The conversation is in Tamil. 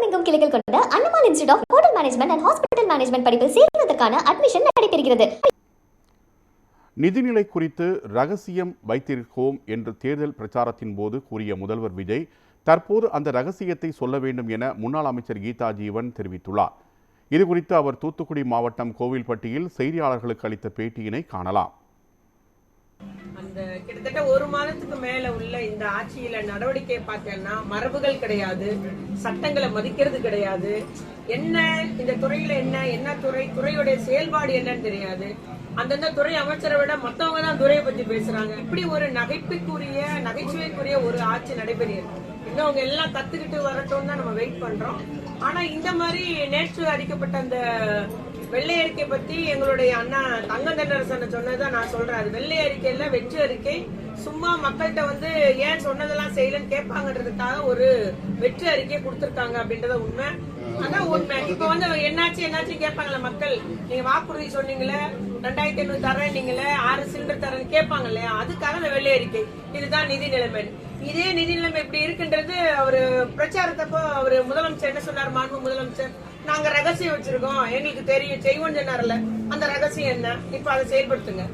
தமிழகமெங்கும் கிளைகள் கொண்ட Annamalai institute of hotel management and hospital management படிப்பில் சேர்வதற்கான அட்மிஷன் நடைபெறுகிறது. நிதிநிலை குறித்து ரகசியம் வைத்திருக்கோம் என்று தேர்தல் பிரச்சாரத்தின் போது கூறிய முதல்வர் விஜய் தற்போது அந்த ரகசியத்தை சொல்ல வேண்டும் என முன்னாள் அமைச்சர் கீதா ஜீவன் தெரிவித்துள்ளார். இதுகுறித்து அவர் தூத்துக்குடி மாவட்டம் கோவில்பட்டியில் செய்தியாளர்களுக்கு அளித்த பேட்டியினை காணலாம். அந்த கிட்டத்தட்ட ஒரு மாதத்துக்கு மேல உள்ள இந்த ஆட்சியில நடவடிக்கை பார்த்தேன்னா மரபுகள் கிடையாது, சட்டங்களை மதிக்கிறது கிடையாது, என்ன இந்த துறையில என்ன துறையுடைய செயல்பாடு என்னன்னு தெரியாது. அந்தந்த துறை அமைச்சரை விட மத்தவங்க தான் துறையை பத்தி பேசுறாங்க. இப்படி ஒரு நகைச்சுவைக்குரிய ஒரு ஆட்சி நடைபெறுகிறது. இன்னும் அவங்க எல்லாம் கத்துக்கிட்டு வரட்டும் தான் நம்ம வெயிட் பண்றோம். ஆனா இந்த மாதிரி நேற்று அடிக்கப்பட்ட அந்த வெள்ளை அறிக்கை பத்தி எங்களுடைய அண்ணா தங்கம் தென்னரசன் சொன்னதான் நான் சொல்றேன். அது வெள்ளை அறிக்கையில வெற்றி அறிக்கை. சும்மா மக்கள்கிட்ட ஏன் சொன்னதெல்லாம் செய்யலன்னு கேட்பாங்கன்றதுக்காக ஒரு வெற்றி அறிக்கையை கொடுத்திருக்காங்க அப்படின்றத உண்மை. அதான் உண்மை. இப்ப என்னாச்சு கேட்பாங்கல்ல மக்கள், நீங்க வாக்குறுதி சொன்னீங்களே 2500 தரேன், நீங்களே 6 சிலிண்டர் தரேன்னு கேட்பாங்க இல்லையா, அதுக்காக அந்த வெள்ளை அறிக்கை. இதுதான் நிதி நிலைமை. இதே நிதி நிலைமை எப்படி இருக்குன்றது அவரு பிரச்சாரத்தப்போ அவரு முதலமைச்சர் என்ன சொன்னார், மாண்பு முதலமைச்சர், நாங்க ரகசியம் வச்சிருக்கோம், எங்களுக்கு தெரியும் செய்வோம் சொன்னார்ல, அந்த ரகசியம் என்ன, இப்ப அதை செயல்படுத்துங்க.